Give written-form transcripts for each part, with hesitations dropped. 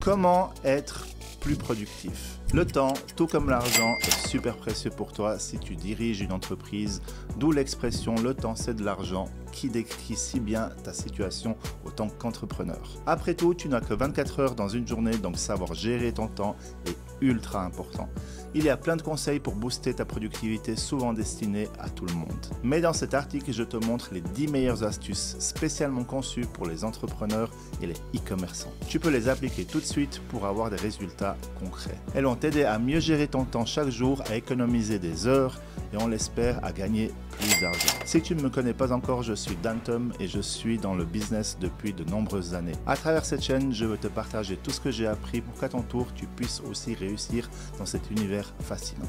Comment être plus productif? Le temps, tout comme l'argent, est super précieux pour toi si tu diriges une entreprise, d'où l'expression « le temps c'est de l'argent » qui décrit si bien ta situation en tant qu'entrepreneur. Après tout, tu n'as que 24 heures dans une journée, donc savoir gérer ton temps est ultra important. Il y a plein de conseils pour booster ta productivité, souvent destinés à tout le monde. Mais dans cet article, je te montre les 10 meilleures astuces spécialement conçues pour les entrepreneurs et les e-commerçants. Tu peux les appliquer tout de suite pour avoir des résultats concrets. Elles vont t'aider à mieux gérer ton temps chaque jour, à économiser des heures et on l'espère à gagner plus d'argent. Si tu ne me connais pas encore, je suis Dan Tom et je suis dans le business depuis de nombreuses années. À travers cette chaîne, je veux te partager tout ce que j'ai appris pour qu'à ton tour, tu puisses aussi réussir dans cet univers fascinant.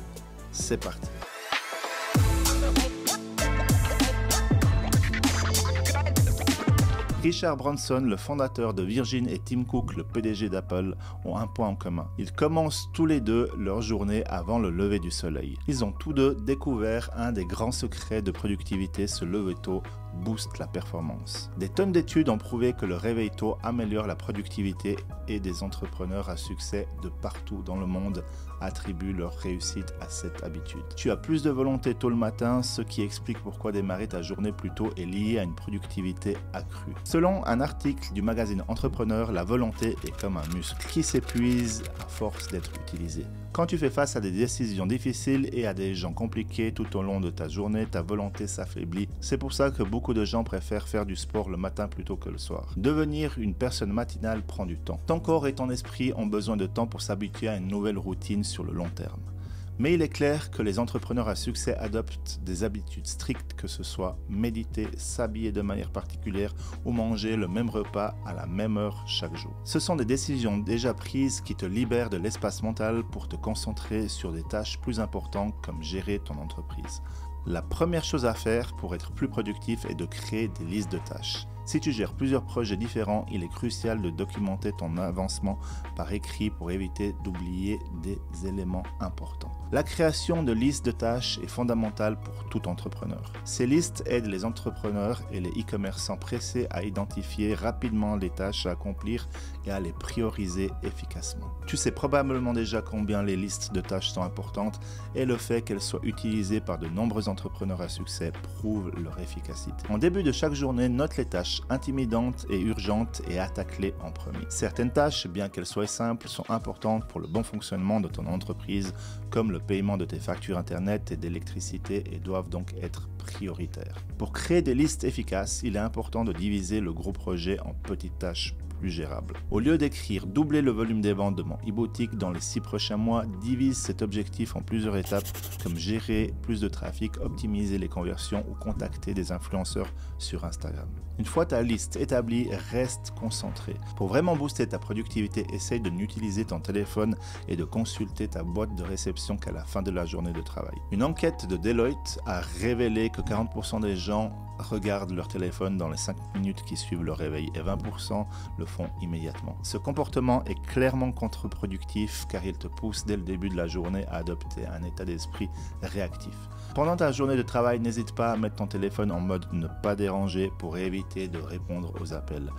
C'est parti! Richard Branson, le fondateur de Virgin, et Tim Cook, le PDG d'Apple, ont un point en commun. Ils commencent tous les deux leur journée avant le lever du soleil. Ils ont tous deux découvert un des grands secrets de productivité, se lever tôt booste la performance. Des tonnes d'études ont prouvé que le réveil tôt améliore la productivité et des entrepreneurs à succès de partout dans le monde attribuent leur réussite à cette habitude. Tu as plus de volonté tôt le matin, ce qui explique pourquoi démarrer ta journée plus tôt est lié à une productivité accrue. Selon un article du magazine Entrepreneur, la volonté est comme un muscle qui s'épuise à force d'être utilisé. Quand tu fais face à des décisions difficiles et à des gens compliqués tout au long de ta journée, ta volonté s'affaiblit. C'est pour ça que beaucoup de gens préfèrent faire du sport le matin plutôt que le soir. Devenir une personne matinale prend du temps. Ton corps et ton esprit ont besoin de temps pour s'habituer à une nouvelle routine sur le long terme. Mais il est clair que les entrepreneurs à succès adoptent des habitudes strictes, que ce soit méditer, s'habiller de manière particulière ou manger le même repas à la même heure chaque jour. Ce sont des décisions déjà prises qui te libèrent de l'espace mental pour te concentrer sur des tâches plus importantes comme gérer ton entreprise. La première chose à faire pour être plus productif est de créer des listes de tâches. Si tu gères plusieurs projets différents, il est crucial de documenter ton avancement par écrit pour éviter d'oublier des éléments importants. La création de listes de tâches est fondamentale pour tout entrepreneur. Ces listes aident les entrepreneurs et les e-commerçants pressés à identifier rapidement les tâches à accomplir et à les prioriser efficacement. Tu sais probablement déjà combien les listes de tâches sont importantes et le fait qu'elles soient utilisées par de nombreux entrepreneurs à succès prouve leur efficacité. En début de chaque journée, note les tâches intimidantes et urgentes et attaque-les en premier. Certaines tâches, bien qu'elles soient simples, sont importantes pour le bon fonctionnement de ton entreprise, comme le paiement de tes factures internet et d'électricité, et doivent donc être prioritaires. Pour créer des listes efficaces, il est important de diviser le gros projet en petites tâches plus gérable. Au lieu d'écrire doubler le volume des ventes de mon e-boutique dans les 6 prochains mois, divise cet objectif en plusieurs étapes comme gérer plus de trafic, optimiser les conversions ou contacter des influenceurs sur Instagram. Une fois ta liste établie, reste concentré. Pour vraiment booster ta productivité, essaye de n'utiliser ton téléphone et de consulter ta boîte de réception qu'à la fin de la journée de travail. Une enquête de Deloitte a révélé que 40% des gens regardent leur téléphone dans les 5 minutes qui suivent le réveil et 20% le font immédiatement. Ce comportement est clairement contre-productif car il te pousse dès le début de la journée à adopter un état d'esprit réactif. Pendant ta journée de travail, n'hésite pas à mettre ton téléphone en mode ne pas déranger pour éviter de répondre aux appels.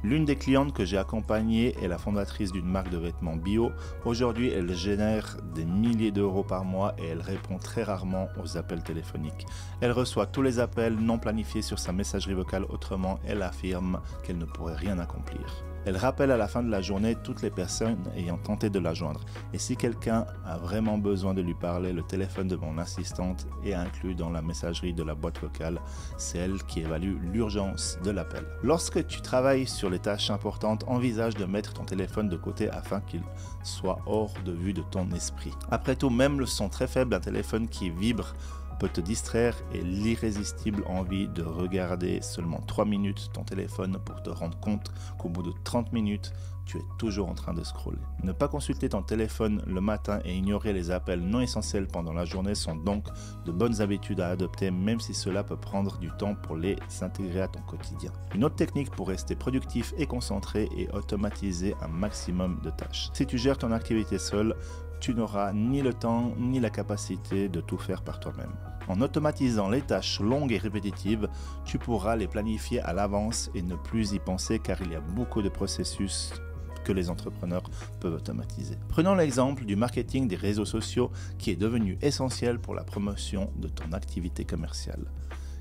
L'une des clientes que j'ai accompagnées est la fondatrice d'une marque de vêtements bio. Aujourd'hui, elle génère des milliers d'euros par mois et elle répond très rarement aux appels téléphoniques. Elle reçoit tous les appels non planifiés sur sa messagerie vocale, autrement, elle affirme qu'elle ne pourrait rien accomplir. Elle rappelle à la fin de la journée toutes les personnes ayant tenté de la joindre. Et si quelqu'un a vraiment besoin de lui parler, le téléphone de mon assistante est inclus dans la messagerie de la boîte vocale. C'est elle qui évalue l'urgence de l'appel. Lorsque tu travailles sur les tâches importantes, envisage de mettre ton téléphone de côté afin qu'il soit hors de vue de ton esprit. Après tout, même le son très faible d'un téléphone qui vibre peut te distraire et l'irrésistible envie de regarder seulement 3 minutes ton téléphone pour te rendre compte qu'au bout de 30 minutes, tu es toujours en train de scroller. Ne pas consulter ton téléphone le matin et ignorer les appels non essentiels pendant la journée sont donc de bonnes habitudes à adopter, même si cela peut prendre du temps pour les intégrer à ton quotidien. Une autre technique pour rester productif et concentré est automatiser un maximum de tâches. Si tu gères ton activité seul, tu n'auras ni le temps ni la capacité de tout faire par toi-même. En automatisant les tâches longues et répétitives, tu pourras les planifier à l'avance et ne plus y penser car il y a beaucoup de processus que les entrepreneurs peuvent automatiser. Prenons l'exemple du marketing des réseaux sociaux qui est devenu essentiel pour la promotion de ton activité commerciale.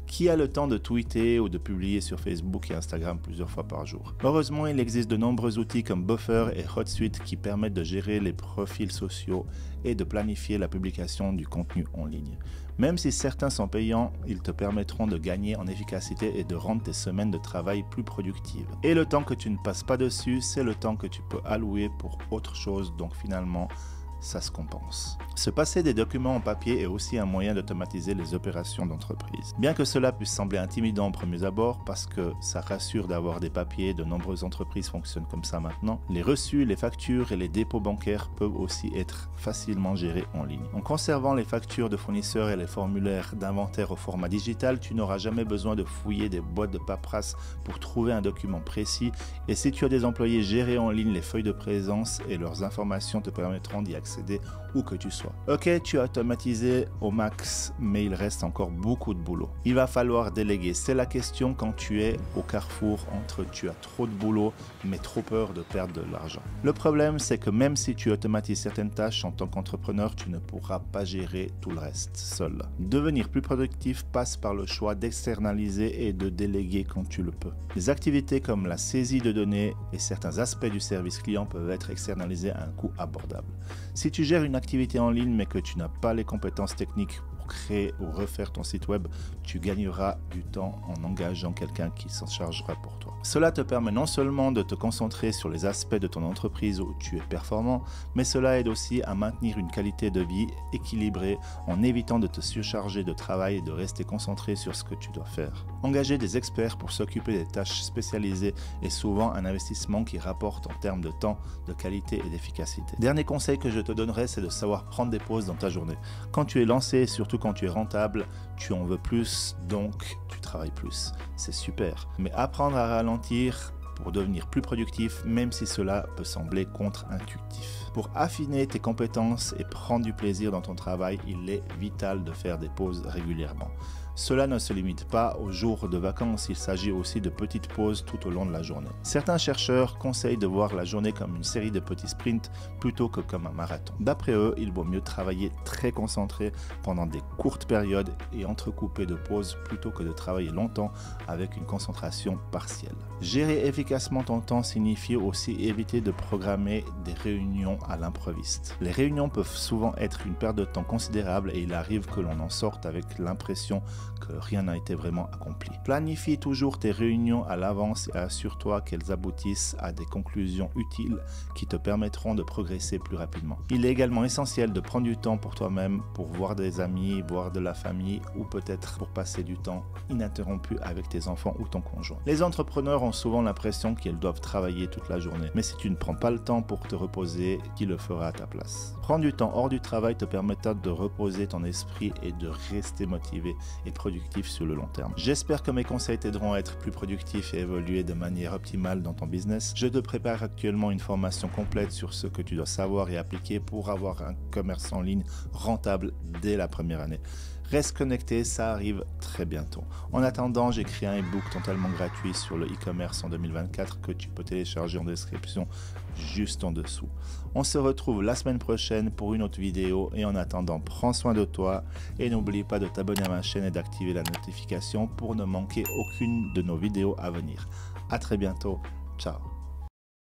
Qui a le temps de tweeter ou de publier sur Facebook et Instagram plusieurs fois par jour? Heureusement, il existe de nombreux outils comme Buffer et HotSuite qui permettent de gérer les profils sociaux et de planifier la publication du contenu en ligne. Même si certains sont payants, ils te permettront de gagner en efficacité et de rendre tes semaines de travail plus productives. Et le temps que tu ne passes pas dessus, c'est le temps que tu peux allouer pour autre chose, donc finalement, ça se compense. Se passer des documents en papier est aussi un moyen d'automatiser les opérations d'entreprise. Bien que cela puisse sembler intimidant au premier abord, parce que ça rassure d'avoir des papiers, de nombreuses entreprises fonctionnent comme ça maintenant, les reçus, les factures et les dépôts bancaires peuvent aussi être facilement gérés en ligne. En conservant les factures de fournisseurs et les formulaires d'inventaire au format digital, tu n'auras jamais besoin de fouiller des boîtes de paperasse pour trouver un document précis, et si tu as des employés, gérer en ligne les feuilles de présence et leurs informations te permettront d'y accéder où que tu sois. Ok, tu as automatisé au max, mais il reste encore beaucoup de boulot. Il va falloir déléguer. C'est la question quand tu es au carrefour entre tu as trop de boulot, mais trop peur de perdre de l'argent. Le problème, c'est que même si tu automatises certaines tâches en tant qu'entrepreneur, tu ne pourras pas gérer tout le reste seul. Devenir plus productif passe par le choix d'externaliser et de déléguer quand tu le peux. Les activités comme la saisie de données et certains aspects du service client peuvent être externalisés à un coût abordable. Si tu gères une activité en ligne mais que tu n'as pas les compétences techniques pour créer ou refaire ton site web, tu gagneras du temps en engageant quelqu'un qui s'en chargera pour toi. Cela te permet non seulement de te concentrer sur les aspects de ton entreprise où tu es performant, mais cela aide aussi à maintenir une qualité de vie équilibrée en évitant de te surcharger de travail et de rester concentré sur ce que tu dois faire. Engager des experts pour s'occuper des tâches spécialisées est souvent un investissement qui rapporte en termes de temps, de qualité et d'efficacité. Dernier conseil que je te donnerai, c'est de savoir prendre des pauses dans ta journée. Quand tu es lancé, surtout quand tu es rentable, tu en veux plus, donc tu travailles plus. C'est super. Mais apprendre à ralentir pour devenir plus productif, même si cela peut sembler contre-intuitif. Pour affiner tes compétences et prendre du plaisir dans ton travail, il est vital de faire des pauses régulièrement. Cela ne se limite pas aux jours de vacances, il s'agit aussi de petites pauses tout au long de la journée. Certains chercheurs conseillent de voir la journée comme une série de petits sprints plutôt que comme un marathon. D'après eux, il vaut mieux travailler très concentré pendant des courtes périodes et entrecoupé de pauses plutôt que de travailler longtemps avec une concentration partielle. Gérer efficacement ton temps signifie aussi éviter de programmer des réunions à l'improviste. Les réunions peuvent souvent être une perte de temps considérable et il arrive que l'on en sorte avec l'impression que rien n'a été vraiment accompli. Planifie toujours tes réunions à l'avance et assure-toi qu'elles aboutissent à des conclusions utiles qui te permettront de progresser plus rapidement. Il est également essentiel de prendre du temps pour toi-même, pour voir des amis, voir de la famille ou peut-être pour passer du temps ininterrompu avec tes enfants ou ton conjoint. Les entrepreneurs ont souvent l'impression qu'ils doivent travailler toute la journée, mais si tu ne prends pas le temps pour te reposer, qui le fera à ta place? Prendre du temps hors du travail te permettra de reposer ton esprit et de rester motivé et productif sur le long terme. J'espère que mes conseils t'aideront à être plus productif et évoluer de manière optimale dans ton business. Je te prépare actuellement une formation complète sur ce que tu dois savoir et appliquer pour avoir un commerce en ligne rentable dès la première année. Reste connecté, ça arrive très bientôt. En attendant, j'ai créé un e-book totalement gratuit sur le e-commerce en 2024 que tu peux télécharger en description juste en dessous. On se retrouve la semaine prochaine pour une autre vidéo et en attendant, prends soin de toi et n'oublie pas de t'abonner à ma chaîne et d'activer la notification pour ne manquer aucune de nos vidéos à venir. À très bientôt. Ciao.